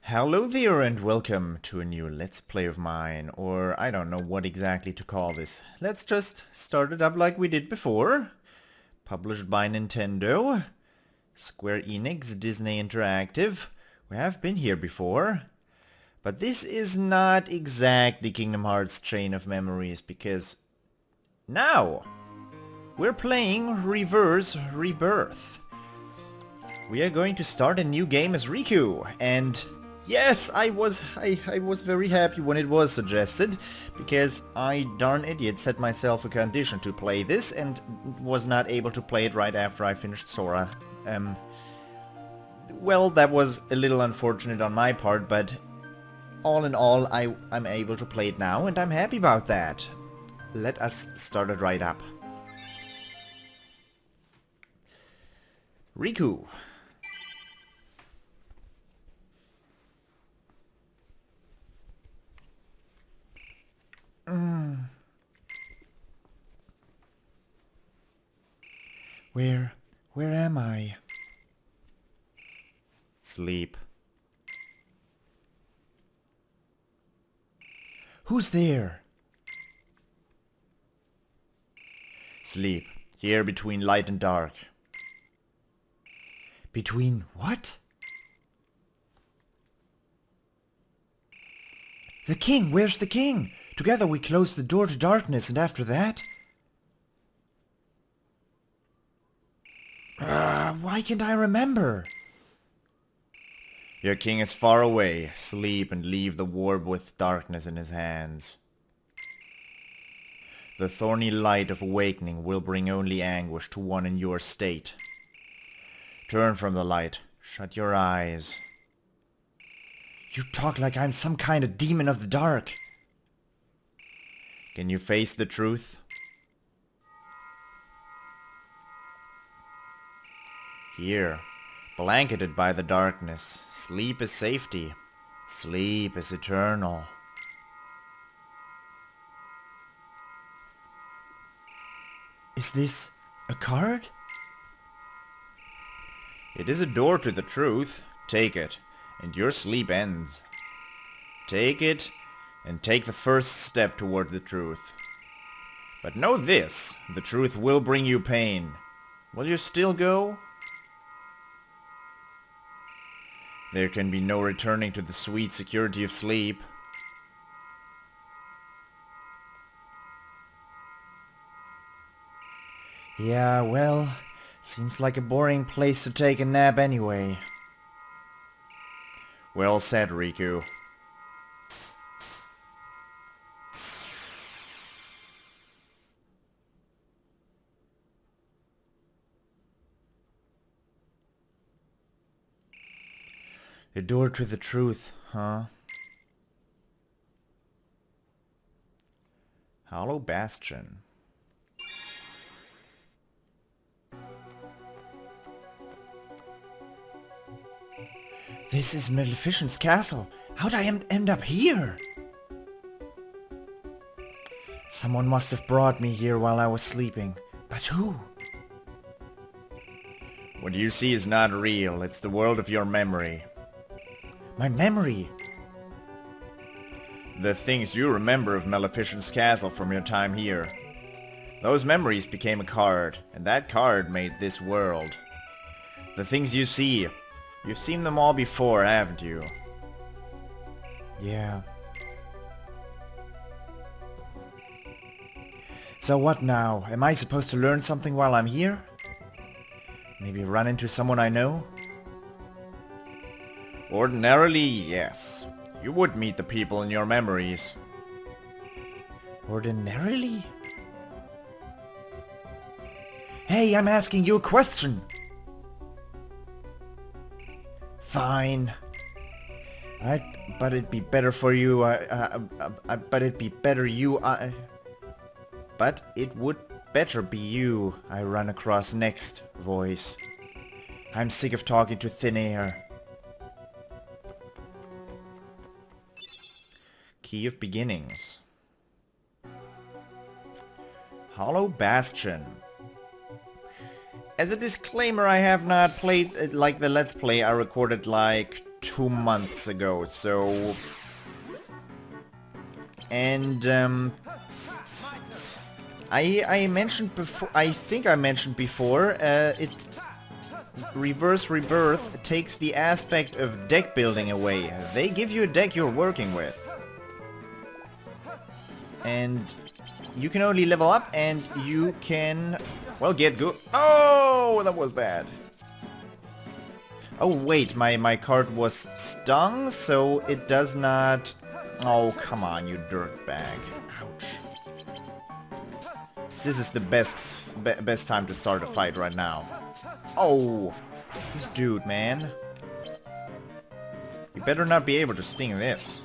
Hello there and welcome to a new Let's Play of mine, or I don't know what exactly to call this. Let's just start it up like we did before. Published by Nintendo, Square Enix, Disney Interactive. We have been here before. But this is not exactly Kingdom Hearts Chain of Memories, because now we're playing Rebirth. We are going to start a new game as Riku, and yes, I was very happy when it was suggested, because I, darn idiot, set myself a condition to play this and was not able to play it right after I finished Sora. Well, that was a little unfortunate on my part, but all in all, I'm able to play it now, and I'm happy about that. Let us start it right up. Riku. Where am I? Sleep. Who's there? Sleep. Here between light and dark. Between what? The king! Where's the king? Together we close the door to darkness, and after that? Why can't I remember? Your king is far away. Sleep and leave the warp with darkness in his hands. The thorny light of awakening will bring only anguish to one in your state. Turn from the light. Shut your eyes. You talk like I'm some kind of demon of the dark. Can you face the truth? Here, blanketed by the darkness, sleep is safety. Sleep is eternal. Is this a card? It is a door to the truth. Take it, and your sleep ends. Take it, and take the first step toward the truth. But know this, the truth will bring you pain. Will you still go? There can be no returning to the sweet security of sleep. Yeah, well, seems like a boring place to take a nap anyway. Well said, Riku. The door to the truth, huh? Hollow Bastion. This is Maleficent's castle. How'd I end up here? Someone must have brought me here while I was sleeping. But who? What you see is not real. It's the world of your memory. My memory? The things you remember of Maleficent's castle from your time here. Those memories became a card, and that card made this world. The things you see, you've seen them all before, haven't you? Yeah. So what now? Am I supposed to learn something while I'm here? Maybe run into someone I know? Ordinarily, yes. You would meet the people in your memories. Ordinarily? Hey, I'm asking you a question! Fine. But it'd be better for you, but it'd be better you, but it would better be you I run across next, voice. I'm sick of talking to thin air. Key of Beginnings. Hollow Bastion. As a disclaimer, I have not played like the Let's Play I recorded like 2 months ago, so... And, I mentioned before, I think I mentioned before, Rebirth takes the aspect of deck building away. They give you a deck you're working with. And you can only level up and you can, well, get good. Oh, that was bad. Oh wait, my card was stung, so it does not... Oh, come on, you dirtbag. Ouch. This is the best time to start a fight right now. Oh, this dude, man. You better not be able to sting this.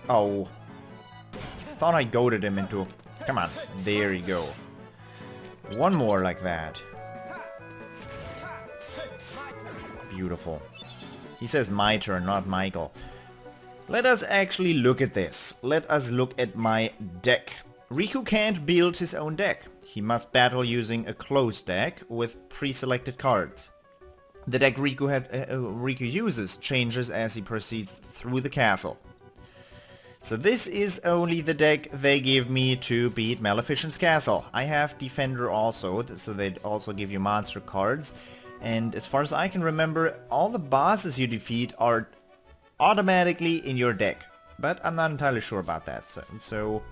Oh. Thought I goaded him into... Come on, there you go. One more like that. Beautiful. He says my turn, not Michael. Let us actually look at this. Let us look at my deck. Riku can't build his own deck. He must battle using a closed deck with pre-selected cards. The deck Riku uses changes as he proceeds through the castle. So this is only the deck they give me to beat Maleficent's castle. I have Defender also, so they also give you monster cards. And as far as I can remember, all the bosses you defeat are automatically in your deck. But I'm not entirely sure about that. So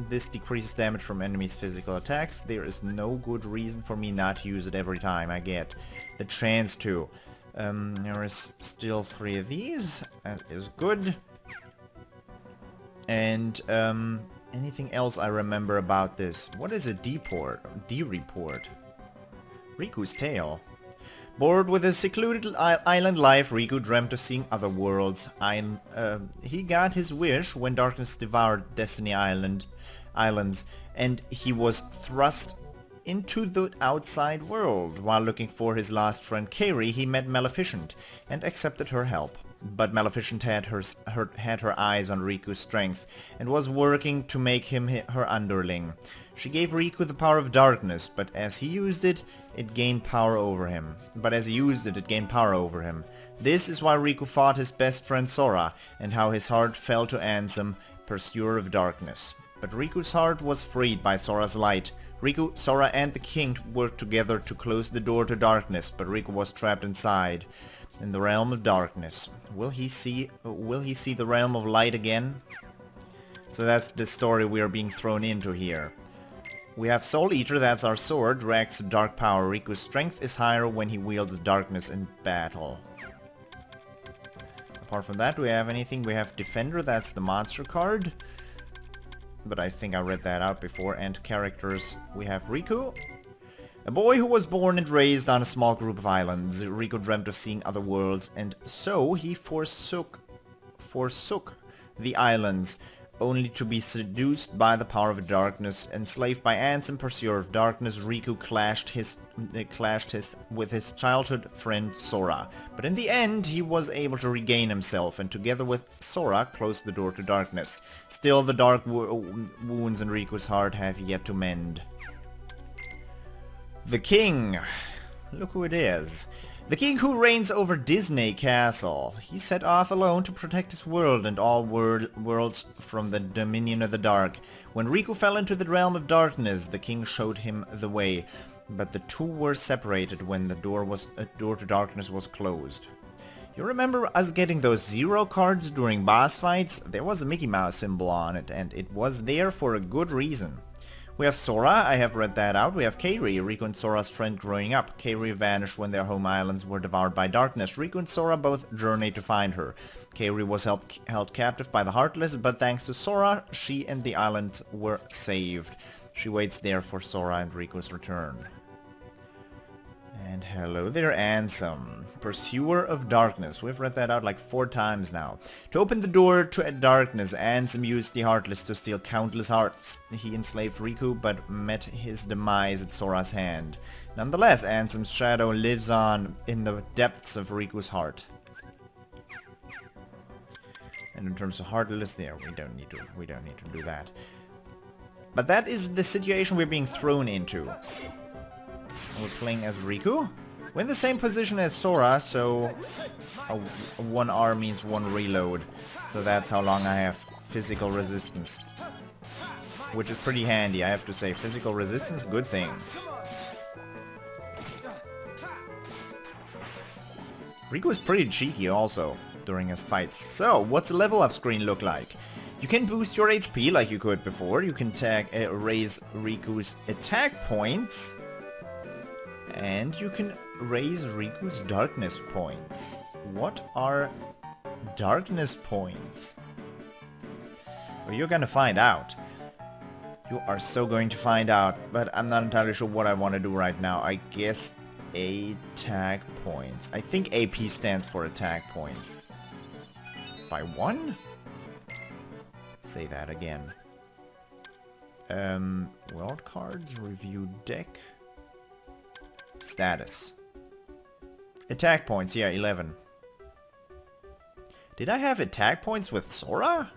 this decreases damage from enemies' physical attacks. There is no good reason for me not to use it every time I get the chance to. There is still 3 of these. That is good. And anything else I remember about this? What is a D-report? Riku's tale. Bored with his secluded island life, Riku dreamt of seeing other worlds. He got his wish when darkness devoured Destiny Islands, and he was thrust into the outside world. While looking for his lost friend Kairi, he met Maleficent and accepted her help. But Maleficent had her eyes on Riku's strength and was working to make him her underling. She gave Riku the power of darkness, but as he used it, it gained power over him. This is why Riku fought his best friend Sora, and how his heart fell to Ansem, pursuer of darkness. But Riku's heart was freed by Sora's light. Riku, Sora and the king worked together to close the door to darkness, but Riku was trapped inside, in the realm of darkness. Will he see the realm of light again? So that's the story we are being thrown into here. We have Soul Eater, that's our sword, reacts to dark power. Riku's strength is higher when he wields darkness in battle. Apart from that, do we have anything? We have Defender, that's the monster card. But I think I read that out before. And characters, we have Riku. A boy who was born and raised on a small group of islands. Riku dreamt of seeing other worlds, and so he forsook the islands, only to be seduced by the power of darkness. Enslaved by Ansem, pursuer of darkness, Riku clashed with his childhood friend Sora. But in the end, he was able to regain himself, and together with Sora, closed the door to darkness. Still, the dark wounds in Riku's heart have yet to mend. The king. Look who it is. The king who reigns over Disney Castle. He set off alone to protect his world and all worlds from the dominion of the dark. When Riku fell into the realm of darkness, the king showed him the way. But the two were separated when the door to darkness was closed. You remember us getting those 0 cards during boss fights? There was a Mickey Mouse symbol on it, and it was there for a good reason. We have Sora, I have read that out. We have Kairi, Riku and Sora's friend growing up. Kairi vanished when their home islands were devoured by darkness. Riku and Sora both journeyed to find her. Kairi was held captive by the Heartless, but thanks to Sora, she and the island were saved. She waits there for Sora and Riku's return. And hello there, Ansem. Pursuer of Darkness. We've read that out like 4 times now. To open the door to darkness, Ansem used the Heartless to steal countless hearts. He enslaved Riku, but met his demise at Sora's hand. Nonetheless, Ansem's shadow lives on in the depths of Riku's heart. And in terms of Heartless, there, we don't need to do that. But that is the situation we're being thrown into. We're playing as Riku. We're in the same position as Sora, so 1 R means 1 reload. So that's how long I have physical resistance. Which is pretty handy, I have to say. Physical resistance, good thing. Riku is pretty cheeky also during his fights. So, what's the level up screen look like? You can boost your HP like you could before. You can raise Riku's attack points. And you can raise Riku's darkness points. What are darkness points? Well, you're gonna find out. You are so going to find out, but I'm not entirely sure what I want to do right now. I guess attack points. I think AP stands for attack points. By 1? Say that again. World cards, review deck. Status. Attack points, yeah, 11. Did I have attack points with Sora?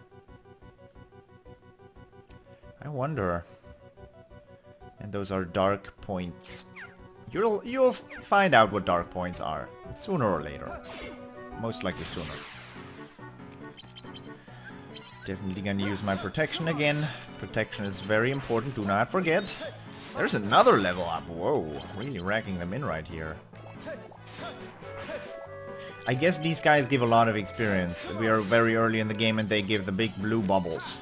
I wonder. And those are dark points. You'll find out what dark points are sooner or later. Most likely sooner. Definitely gonna use my protection again. Protection is very important, do not forget. There's another level up. Whoa, really racking them in right here. I guess these guys give a lot of experience. We are very early in the game and they give the big blue bubbles.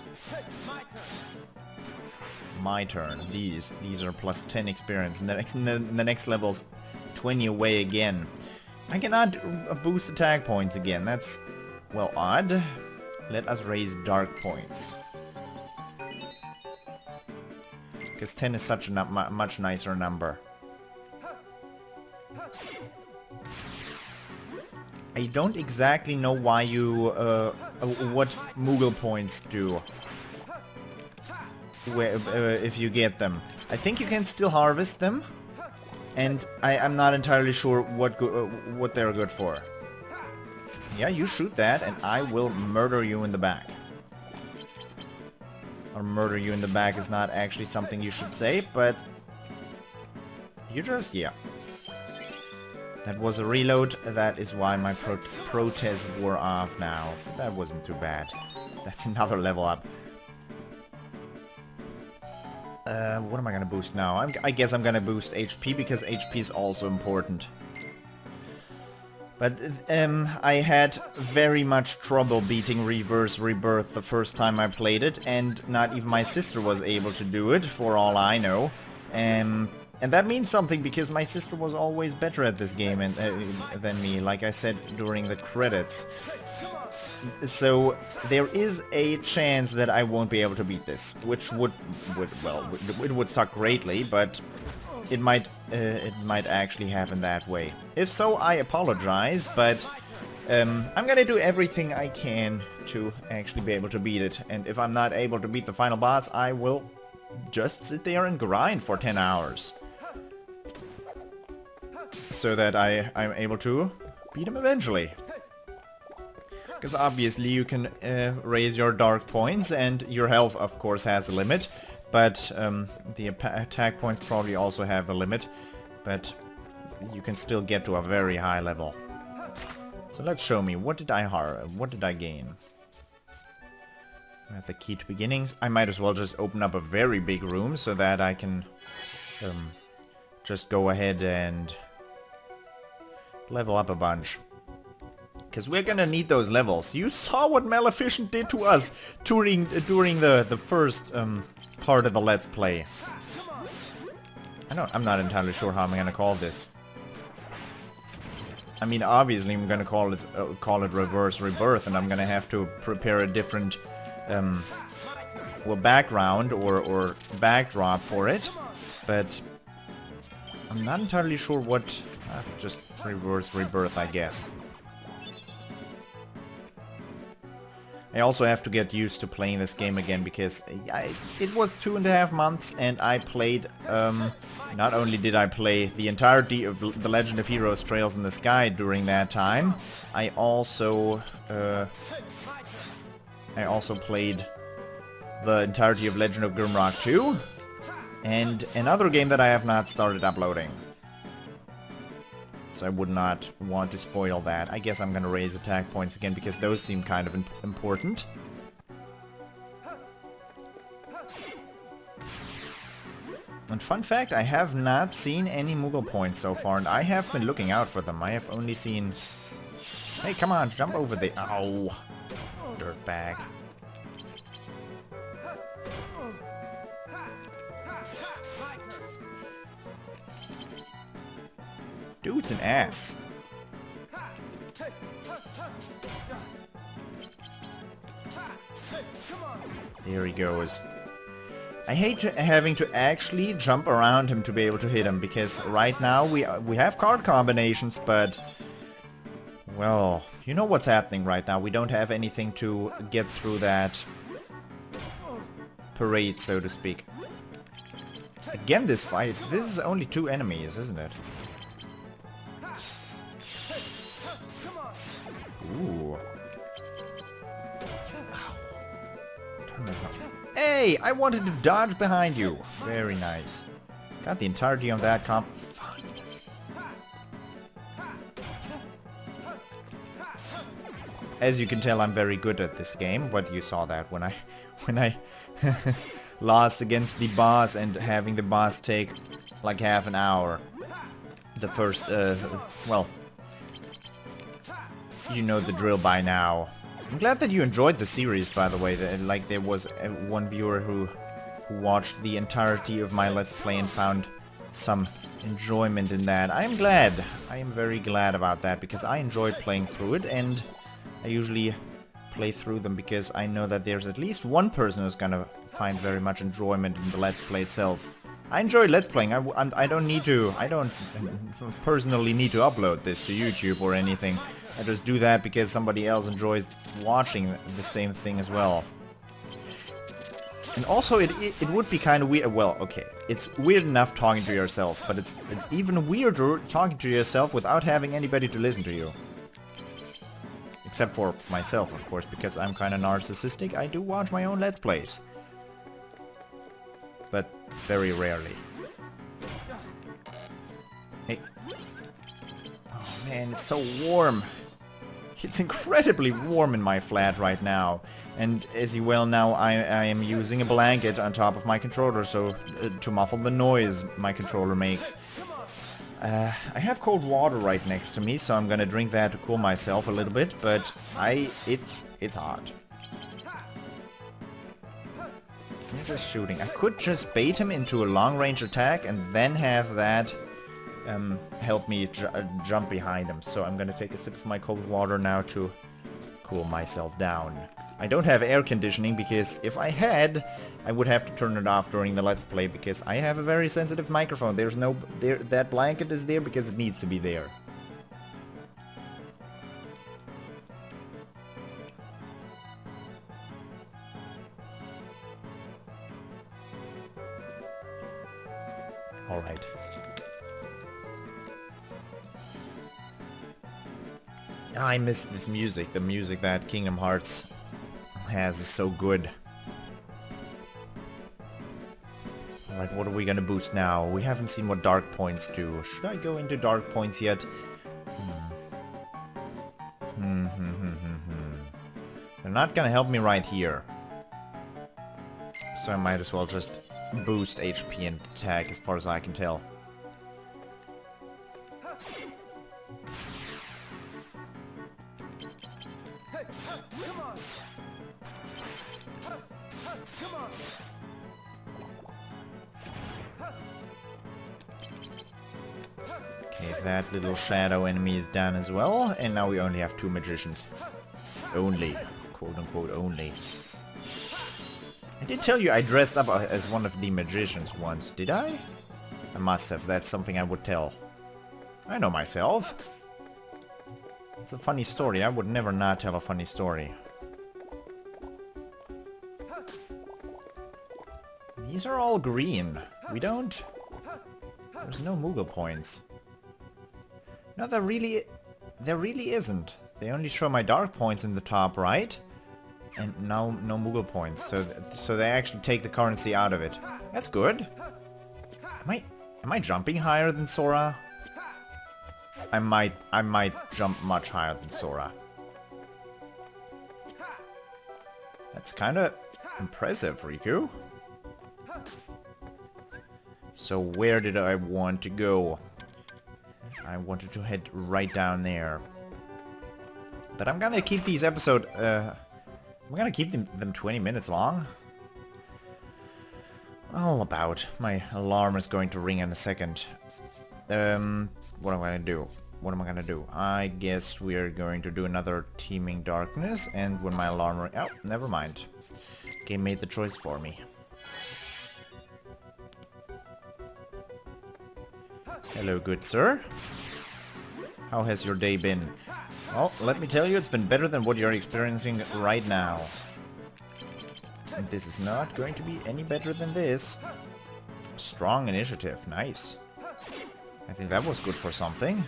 My turn. These are plus 10 experience. And the next level's 20 away again. I cannot boost attack points again. That's, well, odd. Let us raise dark points. Because 10 is such a much nicer number. I don't exactly know why you, what Moogle points do. Where, if you get them. I think you can still harvest them. And I'm not entirely sure what they're good for. Yeah, you shoot that and I will murder you in the back. Or murder you in the back is not actually something you should say, but you just, yeah. That was a reload, that is why my protest wore off now. That wasn't too bad. That's another level up. What am I gonna boost now? I guess I'm gonna boost HP because HP is also important. But I had very much trouble beating Rebirth the first time I played it, and not even my sister was able to do it, for all I know. And that means something because my sister was always better at this game than me, like I said during the credits. So there is a chance that I won't be able to beat this, which would suck greatly, but it might actually happen that way. If so, I apologize, but I'm gonna do everything I can to actually be able to beat it. And if I'm not able to beat the final boss, I will just sit there and grind for 10 hours. So that I'm able to beat him eventually. Because obviously you can raise your dark points, and your health of course has a limit. But the attack points probably also have a limit. But you can still get to a very high level. So let's show me, what did I gain? I have the key to beginnings. I might as well just open up a very big room so that I can just go ahead and level up a bunch. Because we're gonna need those levels. You saw what Maleficent did to us during the first part of the Let's Play. I'm not entirely sure how I'm gonna call this. I mean, obviously I'm gonna call it Reverse Rebirth, and I'm gonna have to prepare a different well, background or backdrop for it. But I'm not entirely sure what. Just Reverse Rebirth, I guess. I also have to get used to playing this game again because it was 2.5 months and I played, not only did I play the entirety of The Legend of Heroes Trails in the Sky during that time, I also played the entirety of Legend of Grimrock 2. And another game that I have not started uploading. So I would not want to spoil that. I guess I'm gonna raise attack points again because those seem kind of important. And fun fact, I have not seen any Moogle points so far, and I have been looking out for them. I have only seen... Hey, come on, jump over the... Ow! Dirtbag. Dude's an ass. There he goes. I hate having to actually jump around him to be able to hit him, because right now we have card combinations, but... Well, you know what's happening right now. We don't have anything to get through that parade, so to speak. Again, this fight. This is only 2 enemies, isn't it? Ooh. Turn around. Hey, I wanted to dodge behind you. Very nice. Got the entirety of that comp. Fine. As you can tell, I'm very good at this game. But you saw that when I lost against the boss and having the boss take like half an hour. The first, well, you know the drill by now. I'm glad that you enjoyed the series, by the way. Like, there was one viewer who watched the entirety of my Let's Play and found some enjoyment in that. I am glad. I am very glad about that, because I enjoyed playing through it, and I usually play through them because I know that there's at least one person who's gonna find very much enjoyment in the Let's Play itself. I enjoy Let's Playing. I don't personally need to upload this to YouTube or anything. I just do that because somebody else enjoys watching the same thing as well. And also, it would be kind of weird. Well, okay, it's weird enough talking to yourself, but it's even weirder talking to yourself without having anybody to listen to you. Except for myself, of course, because I'm kind of narcissistic. I do watch my own Let's Plays. But very rarely. Hey. Oh man, it's so warm. It's incredibly warm in my flat right now. And as you well know, I am using a blanket on top of my controller, so to muffle the noise my controller makes. I have cold water right next to me, so I'm gonna drink that to cool myself a little bit, but it's hot. I'm just shooting. I could just bait him into a long-range attack and then have that help me jump behind him. So I'm gonna take a sip of my cold water now to cool myself down. I don't have air conditioning because if I had, I would have to turn it off during the Let's Play because I have a very sensitive microphone. That blanket is there because it needs to be there. Alright. I miss this music. The music that Kingdom Hearts has is so good. Alright, what are we gonna boost now? We haven't seen what dark points do. Should I go into dark points yet? They're not gonna help me right here. So I might as well just boost HP and attack as far as I can tell. Okay, that little shadow enemy is done as well, and now we only have 2 magicians. Only. Quote-unquote only. I did tell you I dressed up as one of the magicians once, did I? I must have. That's something I would tell. I know myself. It's a funny story. I would never not tell a funny story. These are all green. We don't... There's no Moogle points. No, there really isn't. They only show my dark points in the top right. And now no Moogle points, so they actually take the currency out of it. That's good. Am I jumping higher than Sora? I might jump much higher than Sora. That's kind of impressive, Riku. So where did I want to go? I wanted to head right down there. But I'm gonna keep these episodes, I'm gonna keep them 20 minutes long. All about. My alarm is going to ring in a second. What am I gonna do? What am I gonna do? I guess we're going to do another Teeming Darkness, and when my alarm rings... Oh, never mind. Game made the choice for me. Hello, good sir. How has your day been? Well, let me tell you, it's been better than what you're experiencing right now. And this is not going to be any better than this. Strong initiative, nice. I think that was good for something.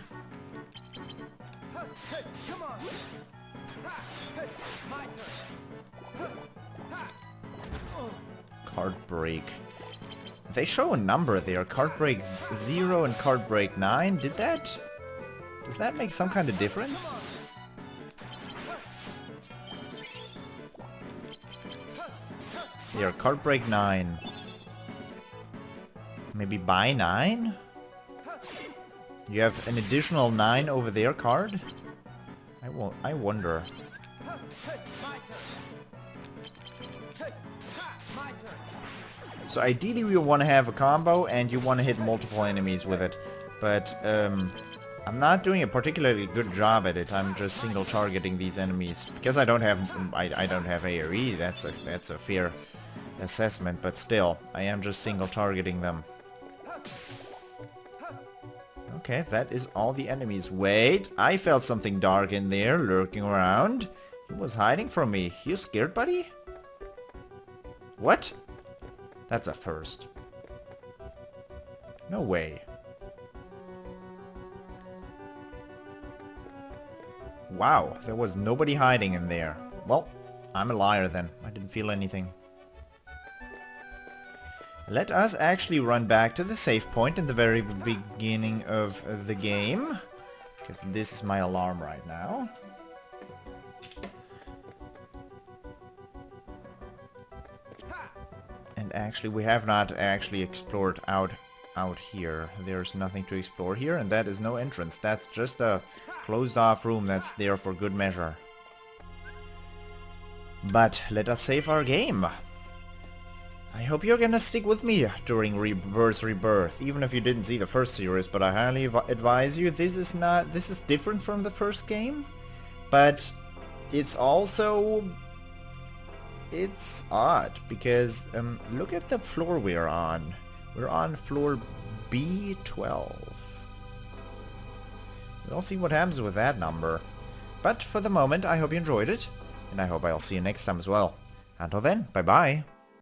Card break. They show a number there. Card break 0 and card break 9. Did that? Does that make some kind of difference? Here, card break 9. Maybe buy 9? You have an additional 9 over their card? I wonder. So ideally we want to have a combo and you want to hit multiple enemies with it. But I'm not doing a particularly good job at it. I'm just single targeting these enemies. Because I don't have AoE, that's a fair assessment, but still, I am just single targeting them. Okay, that is all the enemies. Wait, I felt something dark in there, lurking around. He was hiding from me. You scared, buddy? What? That's a first. No way. Wow, there was nobody hiding in there. Well, I'm a liar then. I didn't feel anything. Let us actually run back to the save point in the very beginning of the game. Because this is my alarm right now. And actually, we have not actually explored out here. There's nothing to explore here, and that is no entrance. That's just a closed-off room that's there for good measure. But let us save our game. I hope you're gonna stick with me during Rebirth, even if you didn't see the first series, but I highly advise you. This is different from the first game, but it's also... it's odd, because look at the floor we're on. We're on floor B12. We'll see what happens with that number. But for the moment, I hope you enjoyed it, and I hope I'll see you next time as well. Until then, bye-bye.